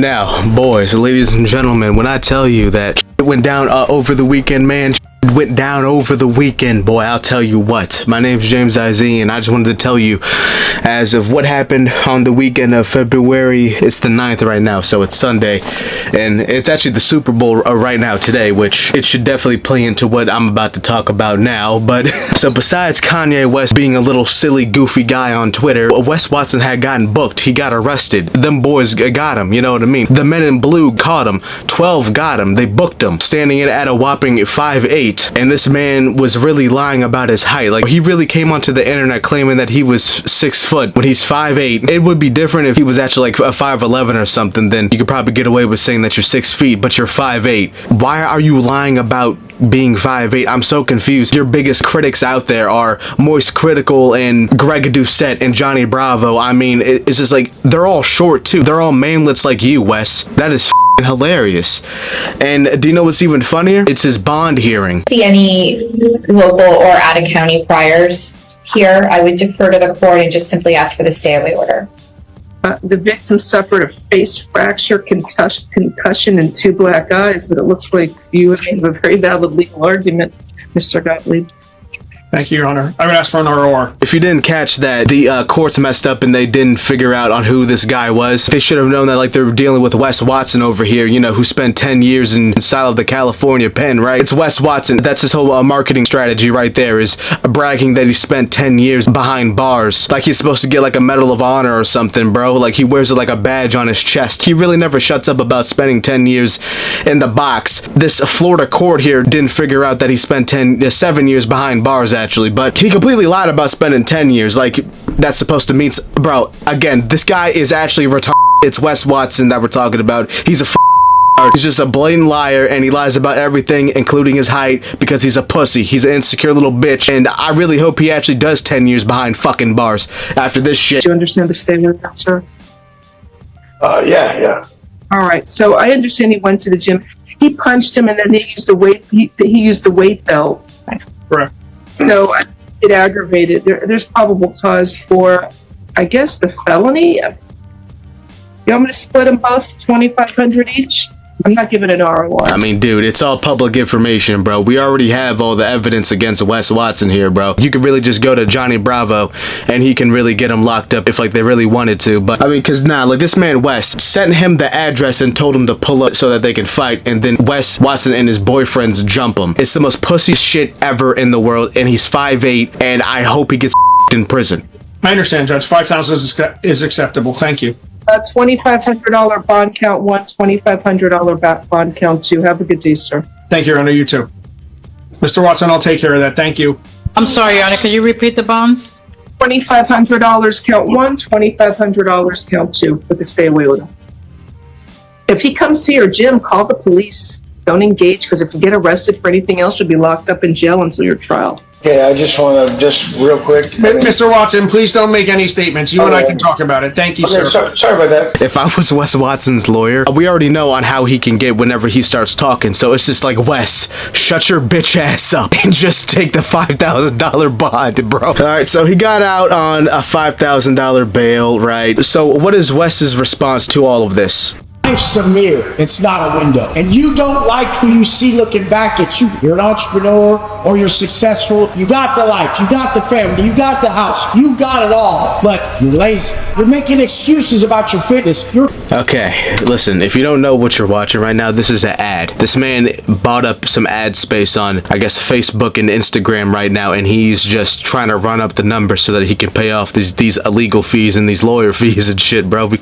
Now, boys, ladies and gentlemen, when I tell you that it went down over the weekend, man, went down over the weekend, boy, I'll tell you what. My name's James IZ, and I just wanted to tell you as of what happened on the weekend of February. It's the 9th right now, so it's Sunday, and it's actually the Super Bowl right now today, which it should definitely play into what I'm about to talk about now. But so besides Kanye West being a little silly goofy guy on Twitter, Wes Watson had gotten booked. He got arrested. Them boys got him, you know what I mean? The men in blue caught him. 12 got him. They booked him, standing in at a whopping 5'8". And this man was really lying about his height. Like, he really came onto the internet claiming that he was 6 foot when he's 5'8". It would be different if he was actually like a 5'11" or something. Then you could probably get away with saying that you're 6 feet, but you're 5'8". Why are you lying about being 5'8"? I'm so confused. Your biggest critics out there are Moist Critical and Greg Doucette and Johnny Bravo. I mean, it's just like, they're all short too. They're all manlets like you, Wes. That is hilarious. And do you know what's even funnier? It's his bond hearing. See any local or out-of-county priors here? I would defer to the court and just simply ask for the stay-away order. The victim suffered a face fracture, concussion, and 2 black eyes, but it looks like you have a very valid legal argument, Mr. Gottlieb. Thank you, Your Honor. I would ask for an ROR. If you didn't catch that, the courts messed up and they didn't figure out on who this guy was. They should have known that, like, they were dealing with Wes Watson over here, you know, who spent 10 years inside of the California pen, right? It's Wes Watson. That's his whole marketing strategy right there, is bragging that he spent 10 years behind bars. Like he's supposed to get, like, a Medal of Honor or something, bro. Like, he wears it like a badge on his chest. He really never shuts up about spending 10 years in the box. This Florida court here didn't figure out that he spent 7 years behind bars, actually, but he completely lied about spending 10 years. Like, that's supposed to mean, bro, again, this guy is actually retarded. It's Wes Watson that we're talking about. He's a he's just a blatant liar, and he lies about everything, including his height, because he's a pussy. He's an insecure little bitch, and I really hope he actually does 10 years behind fucking bars after this shit. Do you understand the statement, sir? Yeah. All right. So I understand he went to the gym. He punched him, and then they used the weight. He used the weight belt. Correct. So it aggravated. There's probable cause for, I guess, the felony. You want me to split them both, $2,500 each? I'm not giving an ROI. I mean, dude, it's all public information, bro. We already have all the evidence against Wes Watson here, bro. You could really just go to Johnny Bravo, and he can really get him locked up if, like, they really wanted to. But, I mean, because, like, this man, Wes, sent him the address and told him to pull up so that they can fight, and then Wes Watson and his boyfriends jump him. It's the most pussy shit ever in the world, and he's 5'8", and I hope he gets in prison. I understand, Judge. $5,000 is acceptable. Thank you. $2,500 bond count 1, $2,500 bond count 2. Have a good day, sir. Thank you, Your Honor. You too. Mr. Watson, I'll take care of that. Thank you. I'm sorry, Your Honor. Could you repeat the bonds? $2,500 count 1, $2,500 count 2 with the stay-away order. If he comes to your gym, call the police. Don't engage, because if you get arrested for anything else, you'll be locked up in jail until your trial. Okay, I just want to, real quick. Mr. Watson, please don't make any statements. You and I can talk about it. Thank you, Okay, sir. sorry about that. If I was Wes Watson's lawyer, we already know on how he can get whenever he starts talking. So it's just like, Wes, shut your bitch ass up and just take the $5,000 bond, bro. All right, so he got out on a $5,000 bail, right? So what is Wes's response to all of this? Life's a mirror, it's not a window. And you don't like who you see looking back at you. You're an entrepreneur or you're successful. You got the life, you got the family, you got the house, you got it all. But you're lazy. You're making excuses about your fitness. Okay, listen, if you don't know what you're watching right now, this is an ad. This man bought up some ad space on, I guess, Facebook and Instagram right now, and he's just trying to run up the numbers so that he can pay off these illegal fees and these lawyer fees and shit, bro.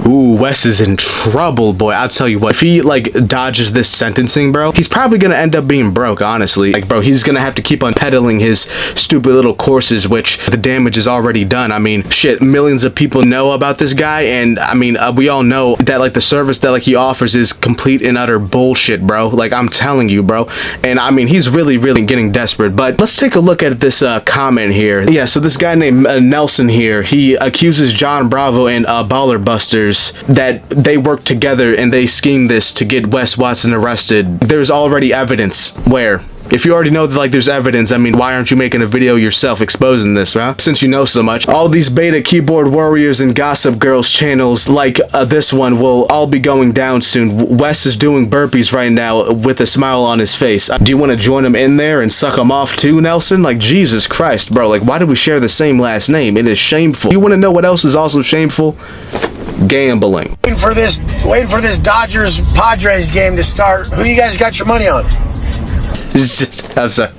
Ooh, Wes is in trouble, boy. I'll tell you what, if he, like, dodges this sentencing, bro, he's probably gonna end up being broke, honestly. Like, bro, he's gonna have to keep on peddling his stupid little courses, which the damage is already done. I mean, shit, millions of people know about this guy, and, I mean, we all know that, like, the service that, like, he offers is complete and utter bullshit, bro. Like, I'm telling you, bro. And, I mean, he's really, really getting desperate. But let's take a look at this comment here. Yeah, so this guy named Nelson here, he accuses John Bravo and Baller Busters that they worked together and they schemed this to get Wes Watson arrested. There's already evidence where If you already know that, like, there's evidence, I mean, why aren't you making a video yourself exposing this, huh? Since you know so much. All these beta keyboard warriors and gossip girls channels like this one will all be going down soon. Wes is doing burpees right now with a smile on his face. Do you want to join him in there and suck him off too, Nelson? Like, Jesus Christ, bro. Like, why do we share the same last name? It is shameful. You want to know what else is also shameful? Gambling. Waiting for this Dodgers Padres game to start. Who you guys got your money on? It's just, I'm sorry.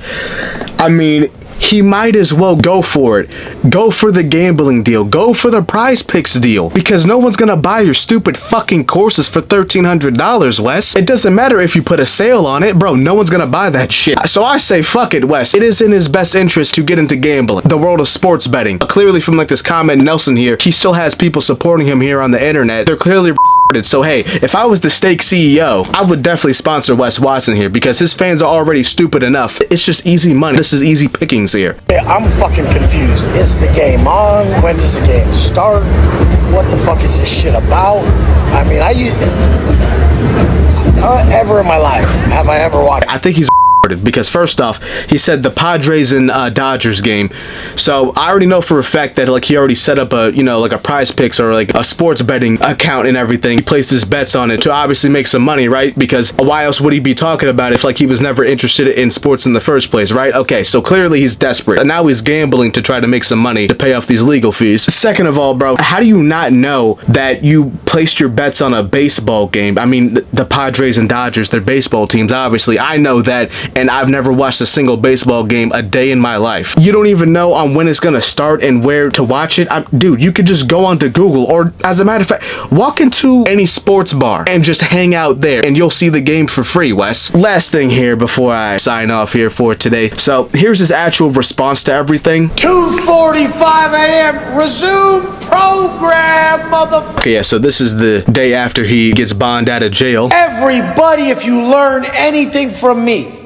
I mean, he might as well go for it. Go for the gambling deal. Go for the Prize Picks deal. Because no one's gonna buy your stupid fucking courses for $1,300, Wes. It doesn't matter if you put a sale on it, bro. No one's gonna buy that shit. So I say, fuck it, Wes. It is in his best interest to get into gambling. The world of sports betting. Clearly from like this comment, Nelson here, he still has people supporting him here on the internet. They're clearly so hey, if I was the stake CEO, I would definitely sponsor Wes Watson here because his fans are already stupid enough. It's just easy money. This is easy pickings here. Yeah, I'm fucking confused. Is the game on? When does the game start? What the fuck is this shit about? I mean, ever in my life have I ever watched? I think he's because first off, he said the Padres and Dodgers game. So I already know for a fact that like he already set up a, you know, like a Prize Picks or like a sports betting account and everything. He placed his bets on it to obviously make some money, right? Because why else would he be talking about it if like he was never interested in sports in the first place, right? Okay, so clearly he's desperate. And now he's gambling to try to make some money to pay off these legal fees. Second of all, bro, how do you not know that you placed your bets on a baseball game? I mean, the Padres and Dodgers, they're baseball teams, obviously. I know that. And I've never watched a single baseball game a day in my life. You don't even know on when it's gonna start and where to watch it. Dude, you could just go onto Google or, as a matter of fact, walk into any sports bar and just hang out there and you'll see the game for free, Wes. Last thing here before I sign off here for today. So here's his actual response to everything. 2:45 a.m. Resume program, motherfucker. Okay, yeah, so this is the day after he gets bonded out of jail. Everybody, if you learn anything from me,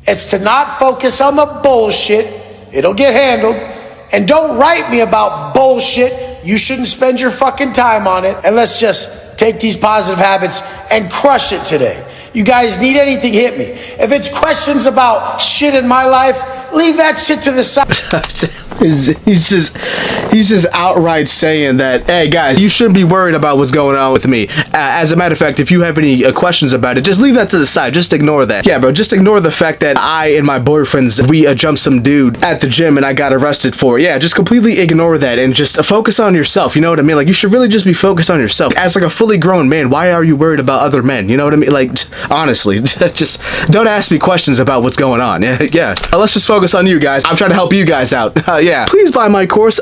it's to not focus on the bullshit. It'll get handled. And don't write me about bullshit. You shouldn't spend your fucking time on it. And let's just take these positive habits and crush it today. You guys need anything, hit me. If it's questions about shit in my life, leave that shit to the side. He's just outright saying that, hey guys, you shouldn't be worried about what's going on with me. As a matter of fact, if you have any questions about it, just leave that to the side. Just ignore that. Yeah, bro, just ignore the fact that I and my boyfriends, we jumped some dude at the gym and I got arrested for it. Yeah, just completely ignore that and just focus on yourself. You know what I mean? Like, you should really just be focused on yourself. As like a fully grown man, why are you worried about other men? You know what I mean? Like, honestly, just don't ask me questions about what's going on. Yeah. Let's just focus on you guys. I'm trying to help you guys out. Yeah. Please buy my course.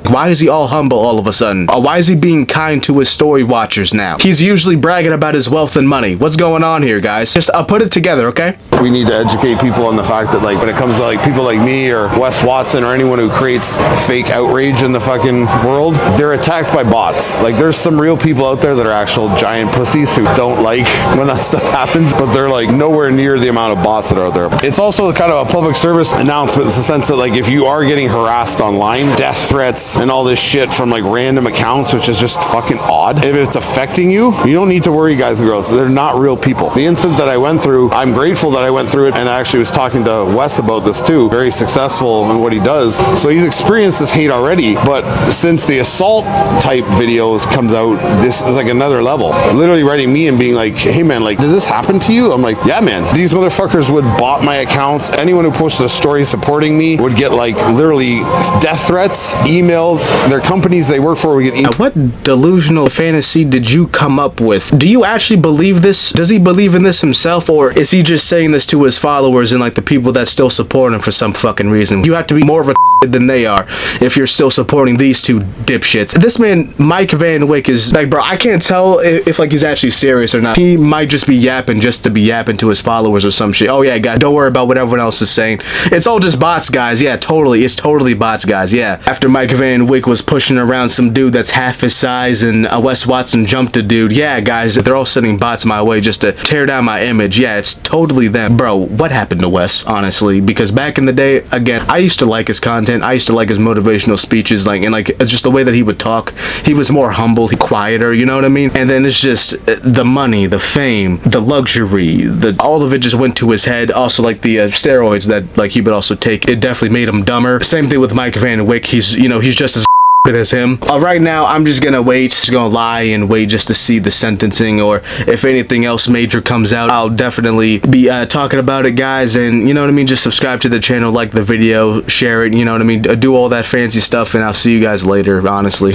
Why is he all humble all of a sudden? Why is he being kind to his story watchers now? He's usually bragging about his wealth and money. What's going on here, guys? Just put it together, okay? We need to educate people on the fact that, like, when it comes to like people like me or Wes Watson or anyone who creates fake outrage in the fucking world, they're attacked by bots. Like, there's some real people out there that are actual giant pussies who don't like when that stuff happens, but they're like nowhere near the amount of bots that are out there. It's also kind of a public service announcement in the sense that, like, if you are getting harassed online, death threats and all this shit from like random accounts, which is just fucking odd. If it's affecting you, you don't need to worry, guys and girls. They're not real people. The incident that I went through, I'm grateful that I went through it, and I actually was talking to Wes about this too. Very successful in what he does. So he's experienced this hate already, but since the assault type videos comes out, this is like another level. Literally writing me and being like, hey man, like, did this happen to you? I'm like, yeah man. These motherfuckers would bot my accounts. Anyone who posted a story supporting me would get like literally death threats, emails. Their companies they work for would get emails. What delusional fantasy did you come up with? Do you actually believe this? Does he believe in this himself, or is he just saying this to his followers and like the people that still support him for some fucking reason? You have to be more of a than they are if you're still supporting these two dipshits. This man, Mike Van Wyck, is like, bro, I can't tell if like he's actually serious or not. He might just be yapping just to be yapping to his followers or some shit. Oh yeah, guys, don't worry about what everyone else is saying. It's all just bots, guys. Yeah, totally. It's totally bots, guys. Yeah. After Mike Van Wyck was pushing around some dude that's half his size and Wes Watson jumped a dude. Yeah, guys, they're all sending bots my way just to tear down my image. Yeah, it's totally them. Bro, what happened to Wes, honestly? Because back in the day, again, I used to like his content. content. I used to like his motivational speeches, like, and like just the way that he would talk. He was more humble, quieter, you know what I mean? And then it's just the money, the fame, the luxury, all of it just went to his head. Also, like the steroids that like he would also take, it definitely made him dumber. Same thing with Mike Van Wyck. He's, you know, he's just as as him. Right now, I'm just gonna wait, just gonna lie and wait just to see the sentencing, or if anything else major comes out, I'll definitely be talking about it, guys. And you know what I mean, just subscribe to the channel, like the video, share it, you know what I mean, do all that fancy stuff, and I'll see you guys later, honestly.